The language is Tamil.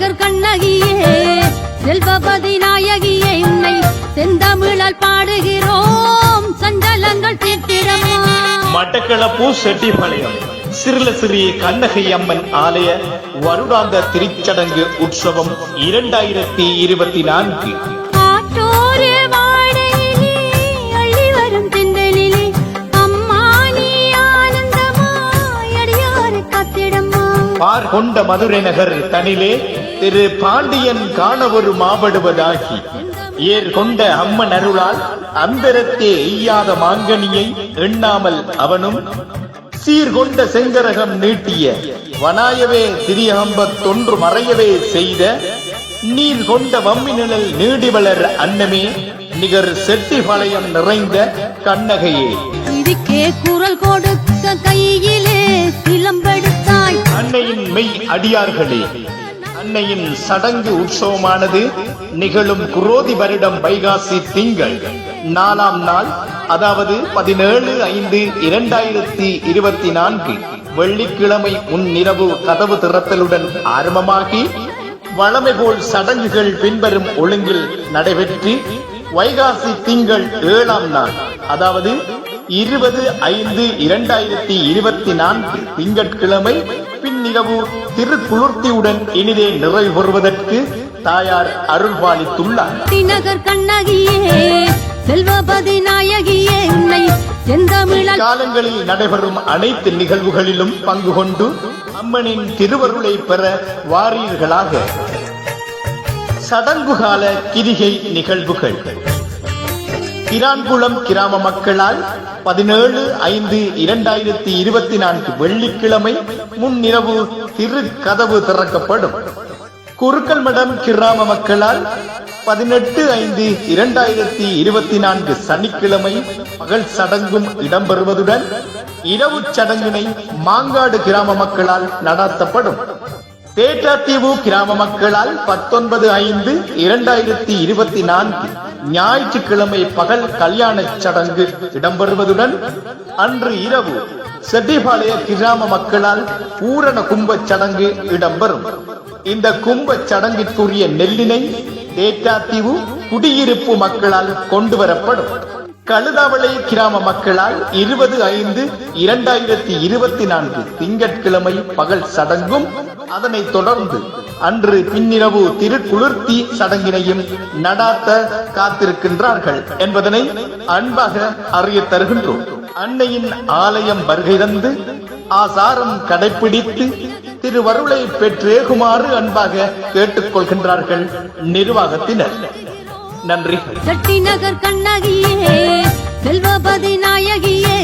நகர் கண்ணகியே செல்வபதி நாயகியே உன்னை செந்தமிழால் பாடுகிறோம் சஞ்சலங்கள் தீர்த்திடமா. மட்டக்களப்பு செட்டிபாளையம் சிறுலசிறி கண்ணகி அம்மன் ஆலய வருடாந்த திருச்சடங்கு உற்சவம் 2024. ஆற்றோரே வாடையிலே அள்ளி வரும் தென்றலிலே அம்மா நீ ஆனந்தமாய் அடியாரை காத்திடம்மா. பார் கொண்ட மதுரை நகர் தனிலே திரு பாண்டியன் காண ஒரு மாபடுவதாகி ஏர் கொண்ட அம்மன் அருளால் அந்தரத்தே எய்யாத மாங்கனியை எண்ணாமல் அவனும் சீர்கொண்ட செங்கரகம் நீட்டிய வனாயவே திரியகம்பத்தொன்று மறையவே செய்த நீர் கொண்ட வம்மி நிழல் நீடிவளர் அன்னமே நிகர் செட்டிபாளையம் நிறைந்த கண்ணகையே. இதுக்கே குரல் கொடுக்க கையிலே சிலம்பெடுத்தாய் அன்னையின் மெய் அடியார்களே, அன்னையின் சடங்கு உற்சவமானது நிகழும் குரோதி வருடம் வைகாசி திங்கள் 4ஆம் நாள், அதாவது 17/5/2024 வெள்ளிக்கிழமை முன்னிரவு கதவு திறத்தலுடன் ஆரம்பமாகி வழமை போல் சடங்குகள் பின்வரும் ஒழுங்கில் நடைபெற்று வைகாசி திங்கள் 7ஆம் நாள், அதாவது 20/5/2024 திங்கட்கிழமை பின்னிரவு திருக்குளிர்த்தியுடன் இனிதே நிறைவு பெறுவதற்கு தாயார் அருள்பாலித்துள்ளார். நகர் கண்ணகியே செல்வபதி நாயகியே உன்னை செந்தமிழால் காலங்களில் நடைபெறும் அனைத்து நிகழ்வுகளிலும் பங்கு கொண்டு அம்மனின் திருவருளை பெற வாரீர்களாக. சடங்குகால கிரிகை நிகழ்வுகள். கிரான்குளம் கிராம மக்களால் 17/5/2024 வெள்ளிக்கிழமை முன்னிரவு திருக்கதவு திறக்கப்படும். குறுக்கல் மடம் கிராம மக்களால் 18/5/2024 சனிக்கிழமை பகல் சடங்கும் இடம்பெறுவதுடன் இரவு சடங்கினை மாங்காடு கிராம மக்களால் நடத்தப்படும். தேற்றாத்தீவு கிராம மக்களால் 19/5/2024 ஞாயிற்றுக்கிழமை பகல் கல்யாண சடங்கு இடம்பெறுவதுடன் அன்று இரவு செட்டிபாளைய கிராம மக்களால் பூரண கும்ப சடங்கு இடம்பெறும். இந்த கும்ப சடங்கிற்குரிய நெல்லினை தேற்றாத்தீவு குடியிருப்பு மக்களால் கொண்டு வரப்படும். கழுதாவளை கிராம மக்களால் 20/5/2024 திங்கட்கிழமை பகல் சடங்கும் அதனைத் தொடர்ந்து அன்று பின்னிரவு திருக்குளிர்த்தி சடங்கினையும் நடாத்த காத்திருக்கின்றார்கள் என்பதனை அன்பாக அறிய தருகின்றோம். அன்னையின் ஆலயம் வருகை தந்து ஆசாரம் கடைபிடித்து திருவருளை பெற்றேகுமாறு அன்பாக கேட்டுக்கொள்கின்றார்கள் நிர்வாகத்தினர். நன்றி. செட்டிநகர் கண்ணகியே செல்வபதி நாயகியே